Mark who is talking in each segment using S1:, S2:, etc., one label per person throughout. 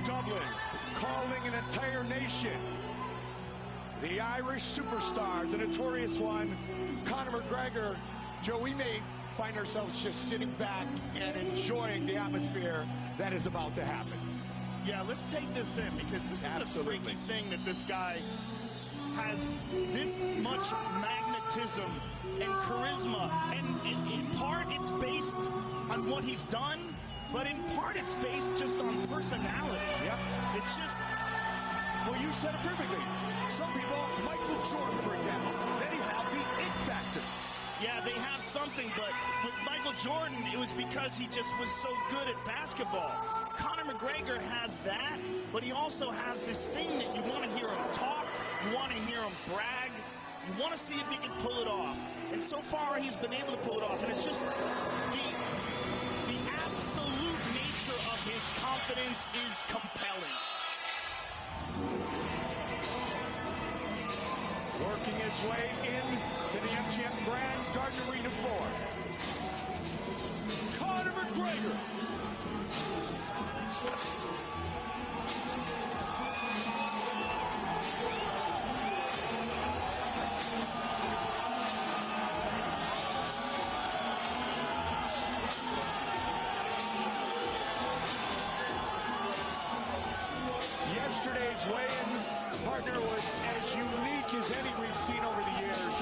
S1: Dublin, calling an entire nation. The Irish superstar, the notorious one, Conor McGregor. Joe, we may find ourselves just sitting back and enjoying the atmosphere that is about to happen.
S2: Yeah, let's take this in, because this is a freaky thing that this guy has this much magnetism and charisma, and in part it's based on what he's done, but in part it's based just on personality.
S1: Yep.
S2: It's just...
S1: Well, you said it perfectly. Some people, Michael Jordan, for example, they have the it factor.
S2: Yeah, they have something, but with Michael Jordan, it was because he just was so good at basketball. Conor McGregor has that, but he also has this thing that you want to hear him talk, you want to hear him brag, you want to see if he can pull it off. And so far, he's been able to pull it off, and it's just the absolute nature of his confidence is compelling.
S1: Working its way into the MGM Grand Garden Arena floor. Conor McGregor. Yesterday's weigh-in partner was as unique as any we've seen over the years.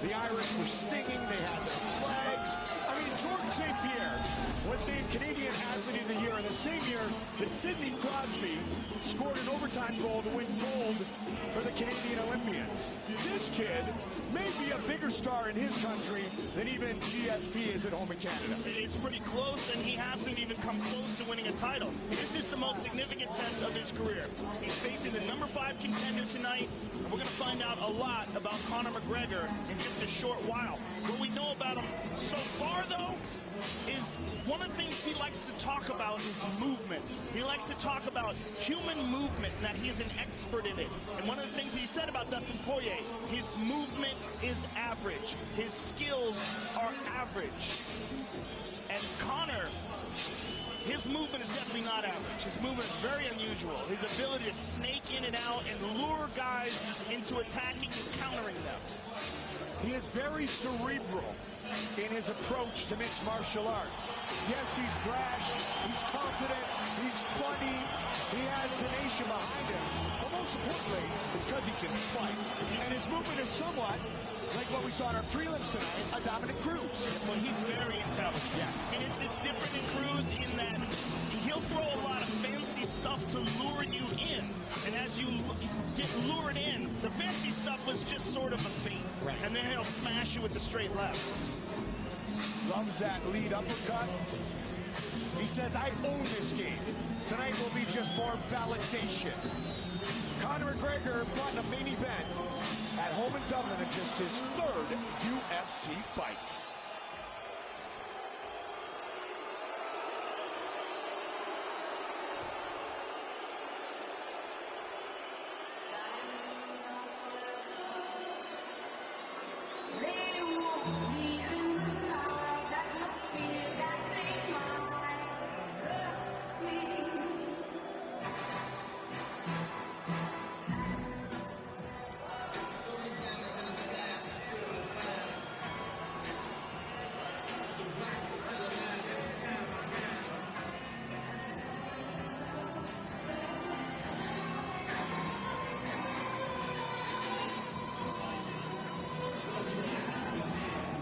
S1: The Irish were singing, they had their flags. I mean, George St. Pierre was named Canadian Athlete of the Year in the same year that Sidney Crosby scored an overtime goal to win gold for the Canadian Olympians. This kid may be a bigger star in his country than even GSP is at home in Canada.
S2: It's pretty close, and he hasn't even come close to winning a title. This is the most significant test of his career. He's facing the #5 contender tonight, and we're going to find out a lot about Conor McGregor in just a short while. What we know about him so far, though, is one of the things he likes to talk about is movement. He likes to talk about human movement, and that he's an expert in it. And one of the things he said about Dustin Porье, his movement is average. His skills are average. And Conor, his movement is definitely not average. His movement is very unusual. His ability to snake in and out and lure guys into attacking and countering them.
S1: He is very cerebral in his approach to mixed martial arts. Yes, he's brash, he's confident, he's funny, he has the nation behind him. But most importantly, it's because he can fight. And his movement is somewhat like what we saw in our prelims tonight, a Dominic Cruz.
S2: Well, he's very intelligent.
S1: Yes.
S2: And it's different in Cruz in that he'll throw a lot of fancy stuff to lure you in. And as you get lured in, the fancy stuff was just sort of a bait.
S1: Right.
S2: And then he'll smash you with the straight left.
S1: Loves that lead uppercut. He says, I own this game. Tonight will be just more validation. Conor McGregor fought in a main event at home in Dublin in just his 3rd UFC fight.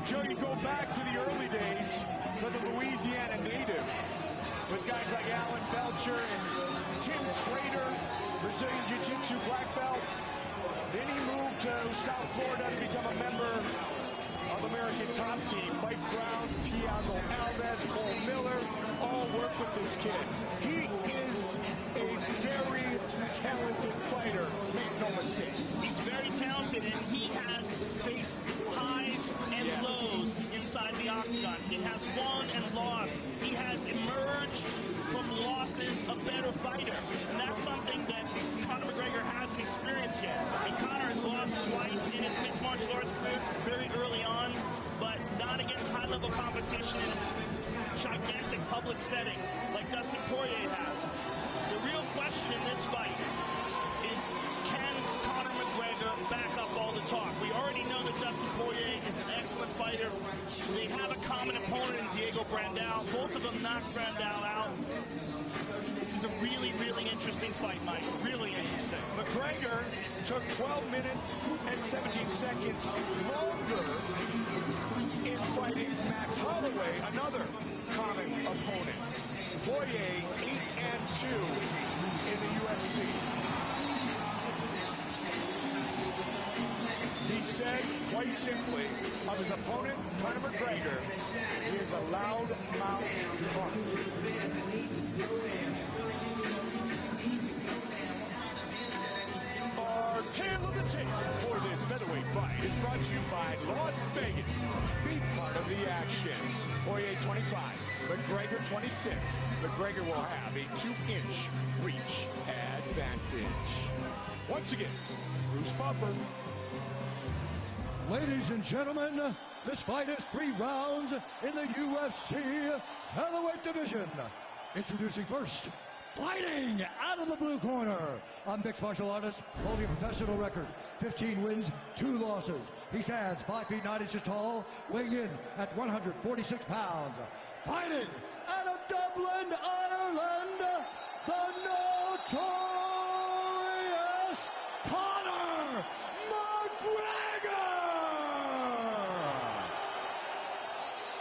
S1: Joe, you go back to the early days for the Louisiana native with guys like Alan Belcher and Tim Prater, Brazilian Jiu-Jitsu black belt. Then he moved to South Florida to become a member of American Top Team. Mike Brown, Thiago Alves, Cole Miller, all work with this kid. He is a very talented fighter, make no mistake.
S2: He's very talented, and he has faced highs and lows inside the octagon. He has won and lost. He has emerged from losses a better fighter, and that's something that Conor McGregor hasn't experienced yet. And Conor has lost twice in his mixed martial arts career very early on, but not against high-level competition in a gigantic public setting like Dustin Porьe has. The real question in this fight is, can Conor McGregor back up all the talk? We already know that Dustin Porье is an excellent fighter. They have a common opponent in Diego Brandao. Both of them knocked Brandao out. This is a really, really interesting fight, Mike. Really interesting.
S1: McGregor took 12 minutes and 17 seconds longer in fighting Max Holloway, another common opponent. Porьe 8-2 in the UFC. He said, quite simply, of his opponent, Conor McGregor, he is a loud-mouthed punk. Our tale of the tape for this featherweight fight is brought to you by Las Vegas. Be part of the action. Porьe 25, McGregor 26. McGregor will have a 2-inch reach advantage. Once again, Bruce Buffer.
S3: Ladies and gentlemen, this fight is 3 rounds in the UFC heavyweight division. Introducing first, fighting out of the blue corner, a mixed martial artist holding a professional record, 15 wins, 2 losses. He stands 5 feet 9 inches tall, weighing in at 146 pounds. Fighting out of Dublin, Ireland, the notorious Conor McGregor!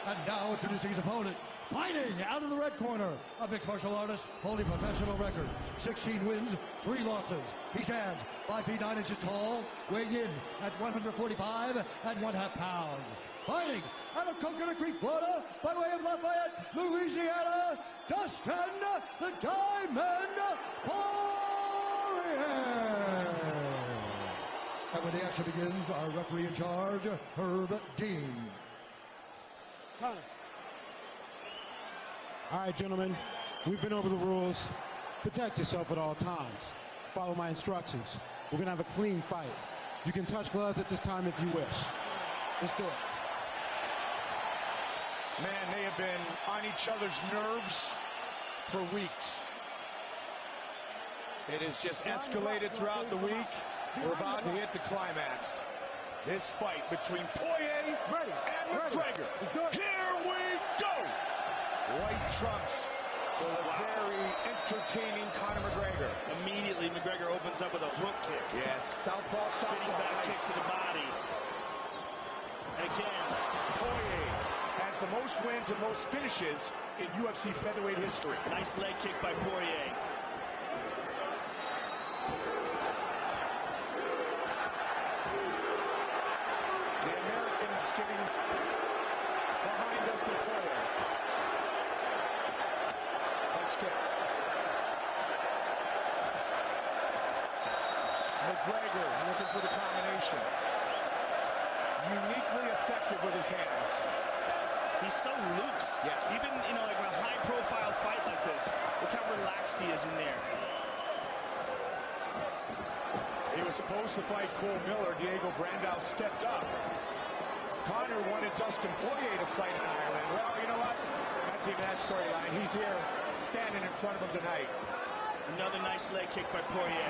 S3: And now introducing his opponent, fighting out of the red corner, a mixed martial artist holding a professional record, 16 wins, 3 losses. He stands 5 feet 9 inches tall, weighing in at 145 1/2 pounds. Fighting out of Coconut Creek, Florida, by way of Lafayette, Louisiana, Dastina, the Diamond Porьe. And when the action begins, our referee in charge, Herb Dean.
S4: All right, gentlemen, we've been over the rules. Protect yourself at all times. Follow my instructions. We're going to have a clean fight. You can touch gloves at this time if you wish. Let's do it.
S1: Man, they have been on each other's nerves for weeks. It has just escalated throughout the week. We're about to hit the climax. This fight between Porьe and McGregor. Here we go! White trunks for the very entertaining Conor McGregor.
S2: Immediately, McGregor opens up with a hook kick.
S1: Yes, southpaw,
S2: Spinning back kick to the body. And again,
S1: Porьe has the most wins and most finishes in UFC featherweight history.
S2: nice leg kick by Porьe.
S1: The Americans getting behind Dustin Porьe. Let's get McGregor looking for the combination. Uniquely effective with his hands.
S2: He's so loose.
S1: Yeah.
S2: Even, like in a high-profile fight like this, look how relaxed he is in there.
S1: He was supposed to fight Cole Miller. Diego Brandao stepped up. Conor wanted Dustin Porьe to fight in Ireland. Well, you know what? That's even that storyline. He's here standing in front of him tonight.
S2: Another nice leg kick by Porьe.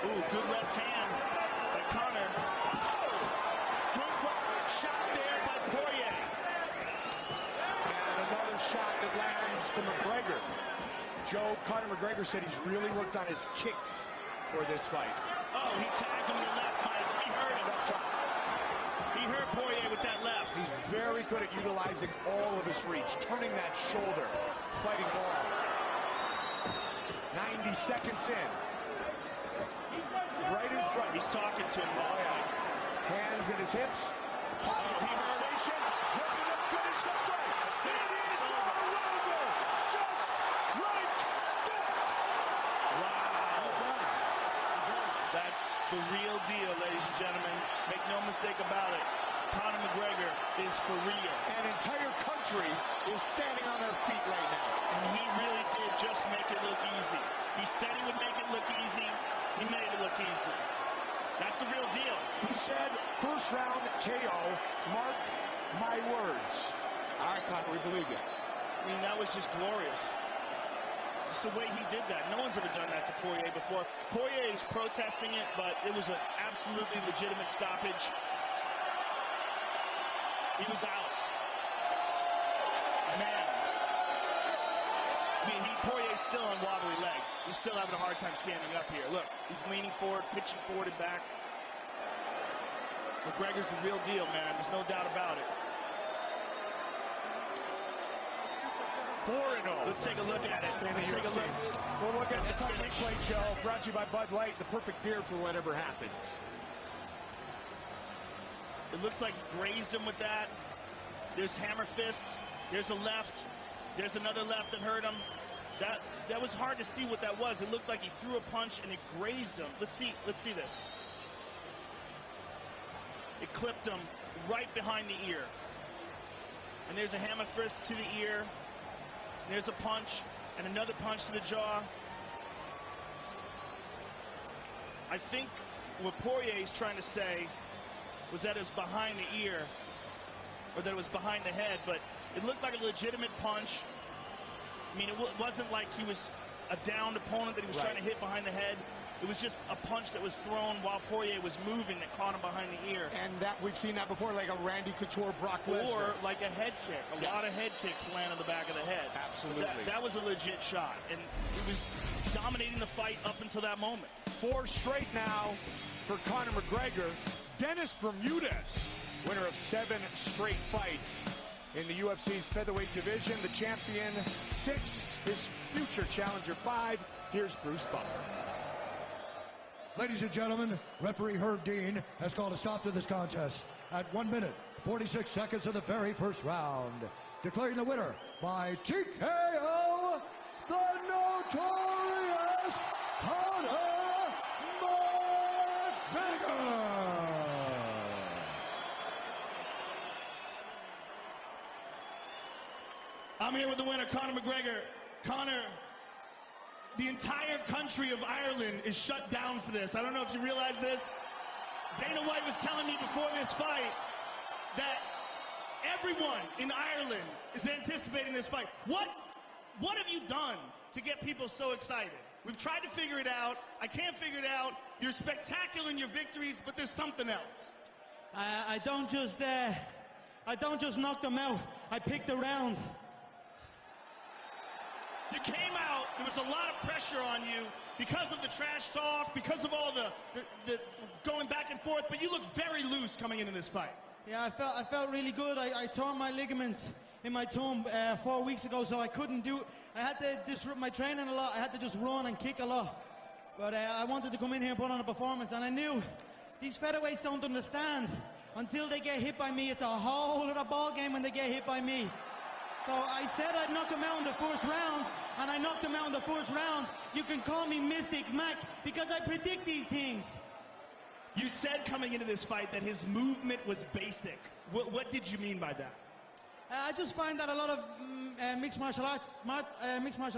S2: Ooh, good left hand by Conor. Oh! Good shot there by Porьe.
S1: And another shot that lands from McGregor. Conor McGregor said he's really worked on his kicks for this fight.
S2: Oh, he tagged him in the left, Mike. He hurt him. He hurt Porьe with that left.
S1: He's very good at utilizing all of his reach, turning that shoulder, fighting long. 90 seconds in. Right in front.
S2: He's talking to him.
S1: Oh, yeah. Hands in his hips. Conversation. Looking to finish the fight. It is over. Just like that.
S2: Wow. That's the real deal, ladies and gentlemen. Make no mistake about it. Conor McGregor is for real.
S1: An entire country is standing on their feet right now.
S2: And he really did just make it look easy. He said he would make it look easy. He made it look easy. That's the real deal.
S1: He said, first round KO, mark my words. All right, Conor, we believe you.
S2: I mean, that was just glorious. Just the way he did that. No one's ever done that to Porье before. Porьe is protesting it, but it was an absolutely legitimate stoppage. He was out. Man. I mean, Poirier's still on wobbly legs. He's still having a hard time standing up here. Look, he's leaning forward, pitching forward and back. McGregor's the real deal, man. There's no doubt about it.
S1: 4-0.
S2: Let's take a look at it. Let's take a look.
S1: We'll look at the touching plate show brought to you by Bud Light, the perfect beer for whatever happens.
S2: It looks like he grazed him with that. There's hammer fists. There's a left. There's another left that hurt him. That was hard to see what that was. It looked like he threw a punch and it grazed him. Let's see this. It clipped him right behind the ear. And there's a hammer fist to the ear. There's a punch and another punch to the jaw. I think what Porьe is trying to say was that it was behind the ear, or that it was behind the head, but it looked like a legitimate punch. I mean, it wasn't like he was a downed opponent that he was trying to hit behind the head. It was just a punch that was thrown while Porьe was moving that caught him behind the ear.
S1: And that we've seen that before, like a Randy Couture, Brock Lesnar.
S2: Or like a head kick. A lot of head kicks land on the back of the head.
S1: Absolutely.
S2: That was a legit shot. And he was dominating the fight up until that moment.
S1: 4 straight now for Conor McGregor. Dennis Bermudez, winner of 7 straight fights in the UFC's featherweight division. The champion 6, his future challenger 5. Here's Bruce Buffer.
S3: Ladies and gentlemen, referee Herb Dean has called a stop to this contest at 1 minute, 46 seconds of the very first round. Declaring the winner by TKO, the notorious Conor McGregor.
S2: I'm here with the winner, Conor McGregor. Conor, the entire country of Ireland is shut down for this. I don't know if you realize this. Dana White was telling me before this fight that everyone in Ireland is anticipating this fight. What have you done to get people so excited? We've tried to figure it out. I can't figure it out. You're spectacular in your victories, but there's something else.
S5: I don't just knock them out. I picked a round.
S2: You came out, there was a lot of pressure on you because of the trash talk, because of all the going back and forth, but you looked very loose coming into this fight.
S5: Yeah, I felt really good. I tore my ligaments in my thumb 4 weeks ago, so I couldn't do it. I had to disrupt my training a lot. I had to just run and kick a lot. But I wanted to come in here and put on a performance, and I knew these featherweights don't understand. Until they get hit by me, it's a whole other ball game when they get hit by me. So I said I'd knock him out in the first round, and I knocked him out in the first round. You can call me Mystic Mac because I predict these things.
S2: You said coming into this fight that his movement was basic. What did you mean by that?
S5: I just find that a lot of mixed martial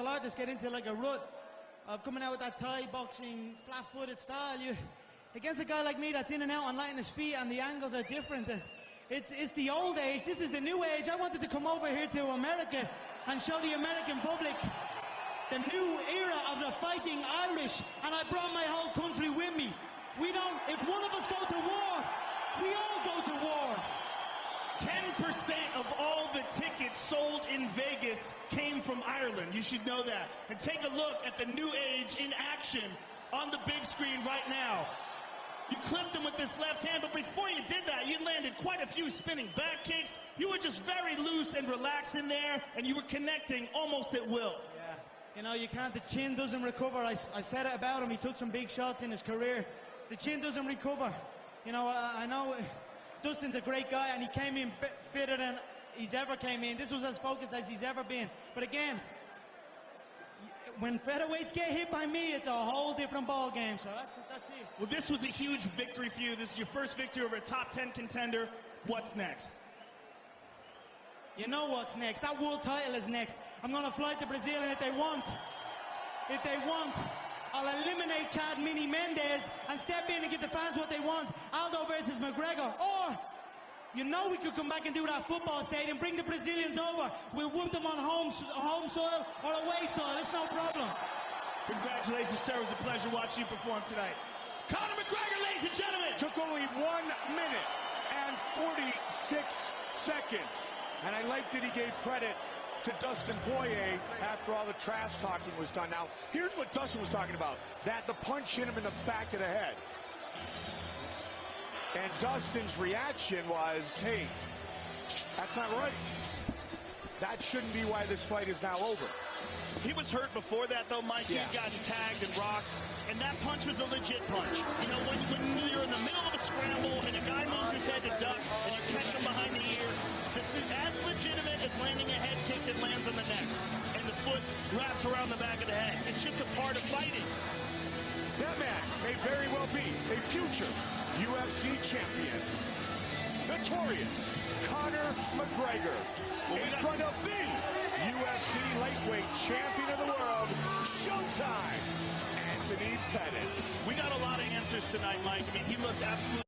S5: artists get into like a rut of coming out with that Thai boxing flat-footed style. Against a guy like me that's in and out on light on his feet, and the angles are different. It's the old age. This is the new age. I wanted to come over here to America and show the American public the new era of the fighting Irish, and I brought my whole country with me. If one of us go to war, we all go to war.
S2: 10% of all the tickets sold in Vegas came from Ireland. You should know that. And take a look at the new age in action on the big screen right now. You clipped him with this left hand, but before you did that, you landed quite a few spinning back kicks. You were just very loose and relaxed in there, and you were connecting almost at will.
S5: Yeah, you know, you can't, the chin doesn't recover. I said it about him. He took some big shots in his career. The chin doesn't recover. You know, I know Dustin's a great guy, and he came in fitter than he's ever came in. This was as focused as he's ever been. But again, when featherweights get hit by me, it's a whole different ball game. So that's it.
S2: Well, this was a huge victory for you. This is your first victory over a top 10 contender. What's next?
S5: You know what's next. That world title is next. I'm going to fly to Brazil, and if they want, I'll eliminate Chad Mini Mendez and step in and give the fans what they want. Aldo versus McGregor. Or You know we could come back and do that football stadium, bring the Brazilians over. We'll whoop them on home soil or away soil. It's no problem.
S2: Congratulations, sir. It was a pleasure watching you perform tonight. Conor McGregor, ladies and gentlemen.
S1: Took only 1 minute and 46 seconds. And I like that he gave credit to Dustin Porьe after all the trash talking was done. Now, here's what Dustin was talking about, that the punch hit him in the back of the head. And Dustin's reaction was, hey, that's not right. That shouldn't be why this fight is now over.
S2: He was hurt before that, though, Mike. He had gotten tagged and rocked. And that punch was a legit punch. You know, when you're in the middle of a scramble and a guy moves his head to duck and you catch him behind the ear, this is as legitimate as landing a head kick that lands on the neck and the foot wraps around the back of the head. It's just a part of fighting.
S1: That man may very well be a future UFC champion. Notorious Conor McGregor in front of the UFC lightweight champion of the world, Showtime, Anthony Pettis.
S2: We got a lot of answers tonight, Mike. I mean, he looked absolutely